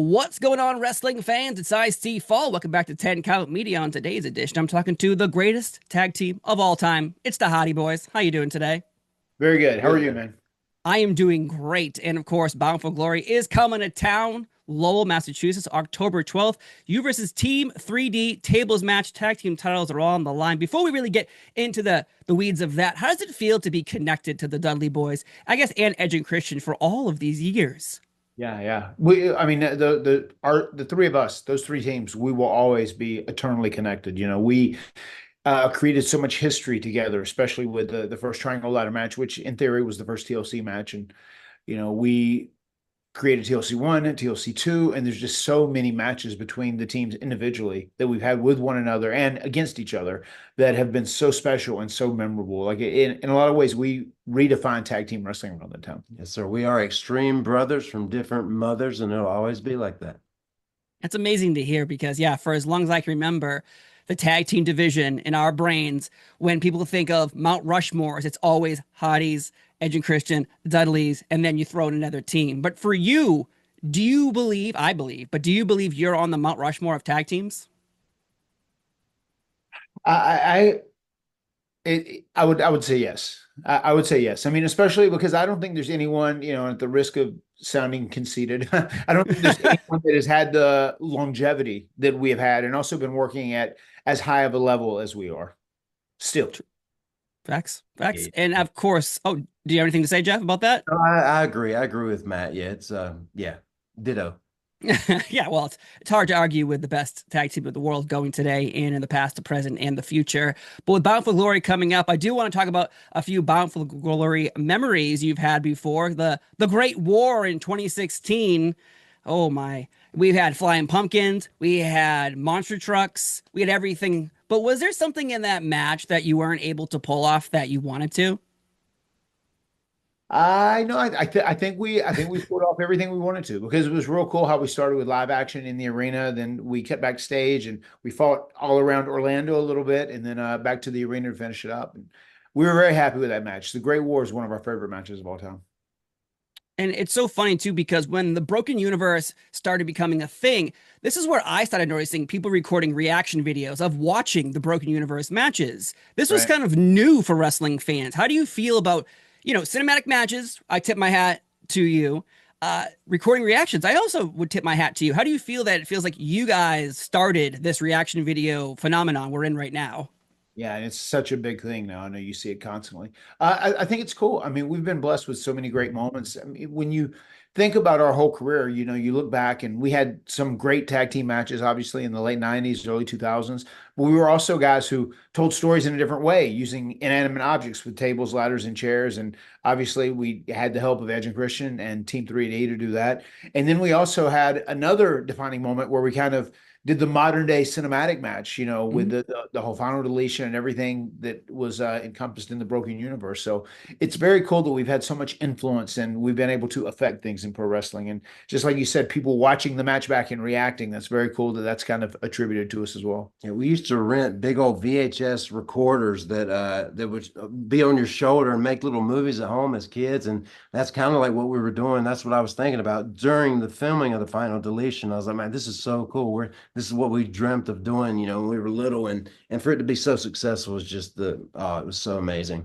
What's going on, wrestling fans? It's Ice-T Fall. Welcome back to 10 Count Media. On today's edition, I'm talking to the greatest tag team of all time. It's the Hottie Boys. How you doing today? Very good. How are you, Good. man? I am doing great. And of course, Bound for Glory is coming to town. Lowell, Massachusetts, October 12th. You versus Team 3D tables match. Tag team titles are all on the line. Before we really get into the weeds of that, how does it feel to be connected to the Dudley Boys, I guess, and Edge and Christian for all of these years? Yeah. I mean, the three of us, those three teams, we will always be eternally connected. We created so much history together, especially with the first Triangle Ladder match, which in theory was the first TLC match, and we created TLC one and TLC two, and there's just so many matches between the teams individually that we've had with one another and against each other that have been so special and so memorable. Like in a lot of ways, we redefine tag team wrestling around the town. Yes, sir. We are extreme brothers from different mothers, and it'll always be like that. That's amazing to hear because, yeah, for as long as I can remember, the tag team division in our brains, when people think of Mount Rushmores, it's always Hotties, Edge and Christian, Dudleys, and then you throw in another team. But for you, do you believe, I believe, but do you believe you're on the Mount Rushmore of tag teams? I I would say yes. I would say yes. I mean, especially because I don't think there's anyone, at the risk of sounding conceited, I don't think there's anyone that has had the longevity that we have had and also been working at as high of a level as we are still. Facts, facts. Yeah. And of course, oh, do you have anything to say, Jeff, about that? No, I agree. I agree with Matt. Yeah, yeah, ditto. Yeah, well, it's hard to argue with the best tag team of the world going today and in the past, the present, and the future. But with Bound for Glory coming up, I do want to talk about a few Bound for Glory memories you've had before. The Great War in 2016. Oh my. We've had flying pumpkins, we had monster trucks, we had everything. But was there something in that match that you weren't able to pull off that you wanted to? I know. I think we pulled off everything we wanted to because it was real cool how we started with live action in the arena. Then we kept backstage and we fought all around Orlando a little bit, and then back to the arena to finish it up. And we were very happy with that match. The Great War is one of our favorite matches of all time. And it's so funny too, because when the Broken Universe started becoming a thing, this is where I started noticing people recording reaction videos of watching the Broken Universe matches. This was Right. kind of new for wrestling fans. How do you feel about, cinematic matches? I tip my hat to you. Recording reactions, I also would tip my hat to you. How do you feel that it feels like you guys started this reaction video phenomenon we're in right now? Yeah, and it's such a big thing now. I know you see it constantly. I think it's cool. I mean, we've been blessed with so many great moments. I mean, when you think about our whole career, you look back and we had some great tag team matches, obviously in the late 90s, early 2000s. But we were also guys who told stories in a different way using inanimate objects with tables, ladders, and chairs. And obviously, we had the help of Edge and Christian and Team 3D to do that. And then we also had another defining moment where we kind of did the modern day cinematic match, with Mhm. the whole final deletion and everything that was encompassed in the Broken Universe. So it's very cool that we've had so much influence and we've been able to affect things in pro wrestling. And just like you said, people watching the match back and reacting, that's very cool that that's kind of attributed to us as well. Yeah, we used to rent big old VHS recorders that would be on your shoulder and make little movies at home as kids, and that's kind of like what we were doing. That's what I was thinking about during the filming of the final deletion. I was like, man, this is so cool. This is what we dreamt of doing, when we were little, and for it to be so successful was just it was so amazing.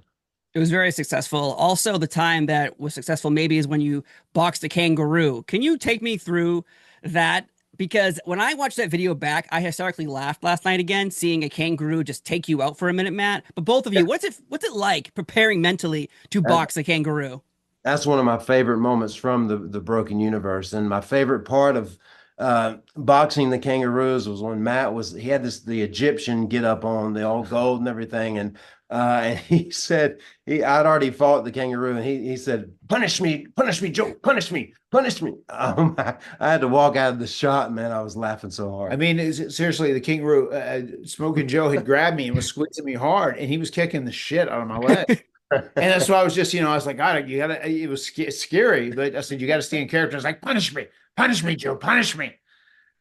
It was very successful. Also, the time that was successful maybe is when you boxed a kangaroo. Can you take me through that? Because when I watched that video back, I hysterically laughed last night again, seeing a kangaroo just take you out for a minute, Matt. But both of you, what's it like preparing mentally to That, box a kangaroo? that's one of my favorite moments from the Broken Universe, and my favorite part of boxing the kangaroos was when he had the Egyptian get up on the all gold and everything, and he said I'd already fought the kangaroo, and he said, punish me, Joe, punish me. I had to walk out of the shot, man. I was laughing so I hard. mean, seriously, the kangaroo, Smoking Joe had grabbed me and was squeezing me hard, and he was kicking the shit out of my leg. And that's why I was just, I was like, God, you gotta, it was scary, but I said, you gotta stay in character. I was like, punish me, Joe, punish me.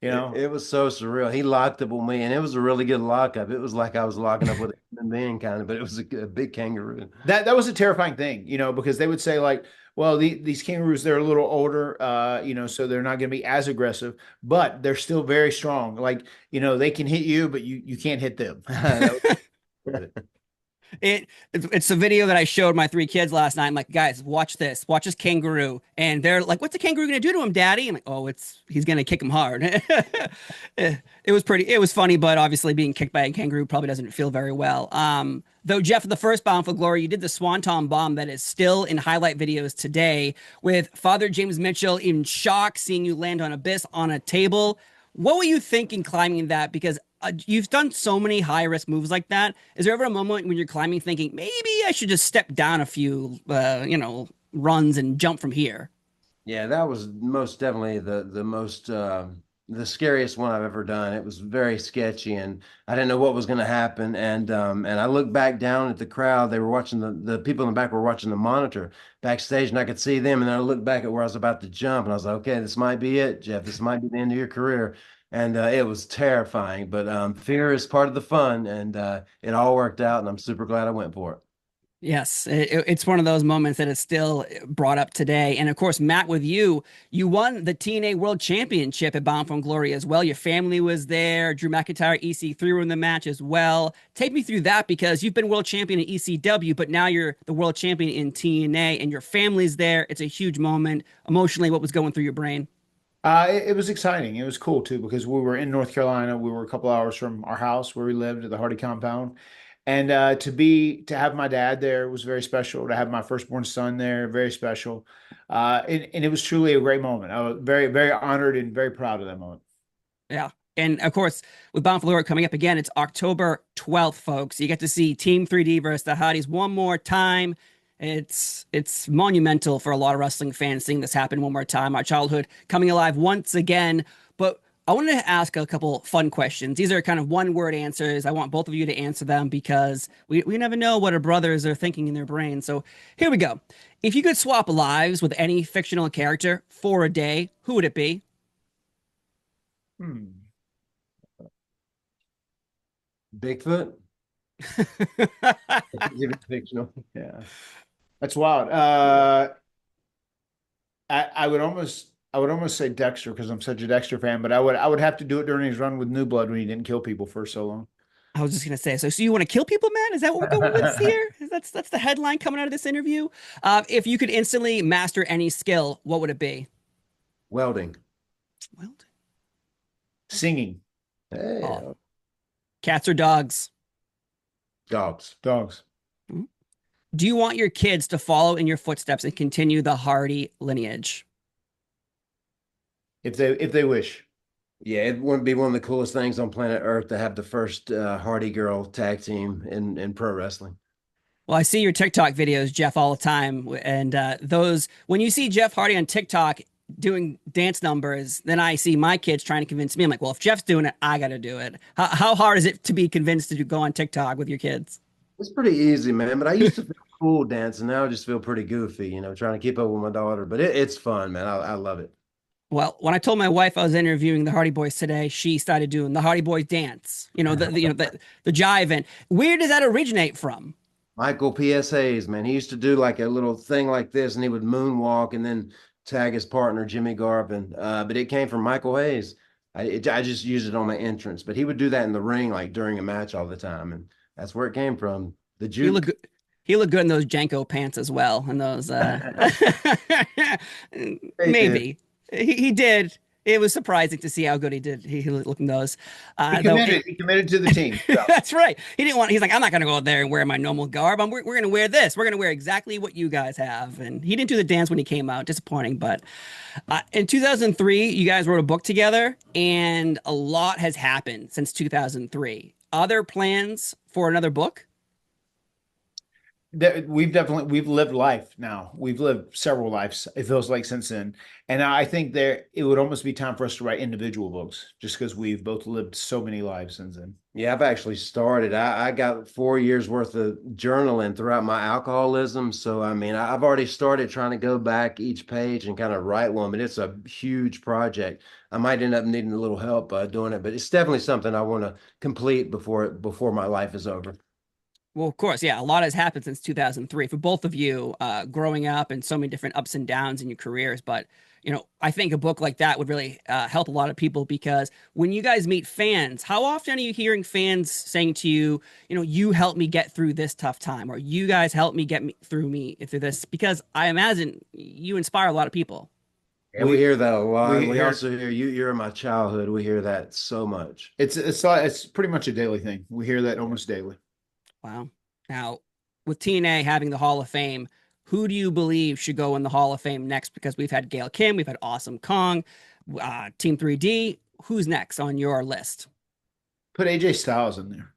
You It, know, it was so surreal. He locked up on me, and it was a really good lockup. It was like I was locking up with a human being, kind of, but it was a big kangaroo. that was a terrifying thing, because they would say like Well, these kangaroos, they're a little older, so they're not going to be as aggressive, but they're still very strong. Like, they can hit you, but you can't hit them. It's a video that I showed my three kids last night. I'm like, guys, watch this. Watch this kangaroo. And they're like, what's the kangaroo gonna do to him, Daddy? I'm like, oh, he's gonna kick him hard. It was funny, but obviously being kicked by a kangaroo probably doesn't feel very well. Though Jeff, the first Bound for Glory, you did the Swanton bomb that is still in highlight videos today with Father James Mitchell in shock seeing you land on Abyss on a table. What were you thinking climbing that? Because you've done so many high risk moves like that. Is there ever a moment when you're climbing thinking maybe I should just step down a few, runs and jump from here? Yeah, that was most definitely the most the scariest one I've ever done. It was very sketchy, and I didn't know what was going to happen. And I looked back down at the crowd. They were watching the people in the back were watching the monitor backstage, and I could see them. And then I looked back at where I was about to jump, and I was like, okay, this might be it, Jeff. This might be the end of your career. And it was terrifying, but fear is part of the fun, and it all worked out, and I'm super glad I went for it. Yes, it's one of those moments that is still brought up today. And of course, Matt, with you, you won the TNA World Championship at Bound from Glory as well. Your family was there. Drew McIntyre, EC3 were in the match as well. Take me through that because you've been world champion in ECW, but now you're the world champion in TNA and your family's there. It's a huge moment. Emotionally, what was going through your brain? It was exciting. It was cool too because we were in North Carolina. We were a couple hours from our house where we lived at the Hardy compound, and to have my dad there was very special. To have my firstborn son there, very special, and it was truly a great moment. I was very very honored and very proud of that moment. Yeah. And of course, with Bound for Glory coming up again, it's October 12th, folks. You get to see Team 3D versus the Hardys one more time. It's monumental for a lot of wrestling fans seeing this happen one more time. Our childhood coming alive once again. But I wanted to ask a couple fun questions. These are kind of one word answers. I want both of you to answer them because we never know what our brothers are thinking in their brain. So here we go. If you could swap lives with any fictional character for a day, who would it be? Hmm. Bigfoot? Give it fictional. Yeah, that's wild. I would almost say Dexter because I'm such a Dexter fan, but I would have to do it during his run with New Blood when he didn't kill people for so long. I was just gonna say, so you want to kill people, man? Is that what we're going with here? That's the headline coming out of this interview. If you could instantly master any skill, what would it be? Welding. Well, Singing. Hey, oh, cats or dogs? dogs. Dogs. Hmm? Do you want your kids to follow in your footsteps and continue the Hardy lineage? If they wish. Yeah, it wouldn't be one of the coolest things on planet Earth to have the first Hardy Girl tag team in pro wrestling. Well, I see your TikTok videos, Jeff, all the time, and those when you see Jeff Hardy on TikTok doing dance numbers, then I see my kids trying to convince me. I'm like, well, if Jeff's doing it, I got to do it. How hard is it to be convinced to go on TikTok with your kids? It's pretty easy, man. But I used to feel cool dancing. Now I just feel pretty goofy, trying to keep up with my daughter. But it's fun, man. I love it. Well, when I told my wife I was interviewing the Hardy Boys today, she started doing the Hardy Boys dance. The jive. And where does that originate from? Michael PSAs, man. He used to do like a little thing like this, and he would moonwalk and then tag his partner Jimmy Garvin. But it came from Michael Hayes. I just used it on my entrance, but he would do that in the ring like during a match all the time, and that's where it came from. The He juke. looked good. He looked good in those Janko pants as well. And those He did. maybe he did. It was surprising to see how good he did. He looked in those. He Though committed. He committed to the team. So. that's right. He didn't want. He's like, I'm not going to go out there and wear my normal garb. We're going to wear this. We're going to wear exactly what you guys have. And he didn't do the dance when he came out. Disappointing. But in 2003, you guys wrote a book together, and a lot has happened since 2003. Are there plans for another book? We've lived life now. We've lived several lives, it feels like, since then. And I think it would almost be time for us to write individual books just because we've both lived so many lives since then. Yeah, I've actually started. I got 4 years worth of journaling throughout my alcoholism. So, I mean, I've already started trying to go back each page and kind of write one, but it's a huge project. I might end up needing a little help doing it, but it's definitely something I want to complete before my life is over. Well, of course, yeah, a lot has happened since 2003 for both of you, growing up and so many different ups and downs in your careers. But, I think a book like that would really help a lot of people because when you guys meet fans, how often are you hearing fans saying to you, you helped me get through this tough time, or you guys helped me through this? Because I imagine you inspire a lot of people. Yeah, we hear that a lot. we And we hear also hear you're in my childhood. We hear that so much. it's pretty much a daily thing. We hear that almost daily. Wow. Now, with TNA having the Hall of Fame, who do you believe should go in the Hall of Fame next? Because we've had Gail Kim, we've had Awesome Kong, Team 3D. Who's next on your list? Put AJ Styles in there.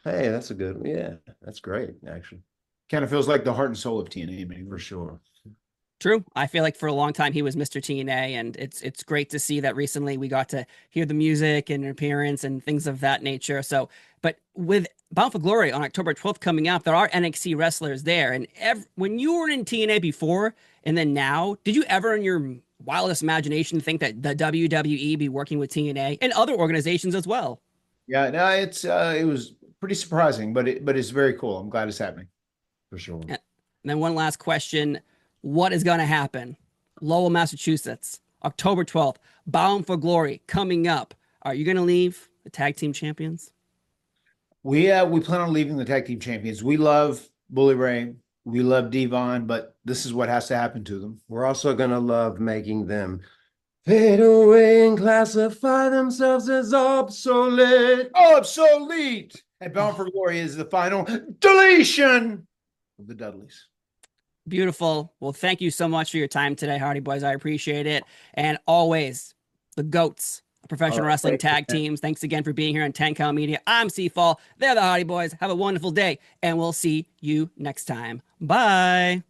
Hey, that's a good, yeah, that's great, actually, Kind of feels like the heart and soul of TNA, maybe. for sure. True. I feel like for a long time he was Mr. TNA, and it's great to see that recently we got to hear the music and appearance and things of that nature. So, but with Bound for Glory on October 12th coming up, there are NXT wrestlers there. And when you were in TNA before and then now, did you ever in your wildest imagination think that the WWE be working with TNA and other organizations as well? Yeah, no, it was pretty surprising, but it's very cool. I'm glad it's happening. For sure. And then one last question. What is going to happen? Lowell, Massachusetts, October 12th, Bound for Glory coming up. Are you going to leave the tag team champions? We plan on leaving the tag team champions. We love Bully Ray. We love Devon, but this is what has to happen to them. We're also going to love making them fade away and classify themselves as obsolete. Obsolete. And Bound for Glory is the final deletion of the Dudleys. Beautiful. Well, thank you so much for your time today, Hardy Boys. I appreciate it. And always, the GOATs, professional wrestling tag teams. Thanks again for being here on 10 Count Media. I'm Seafall. They're the Hardy Boys. Have a wonderful day, and we'll see you next time. Bye.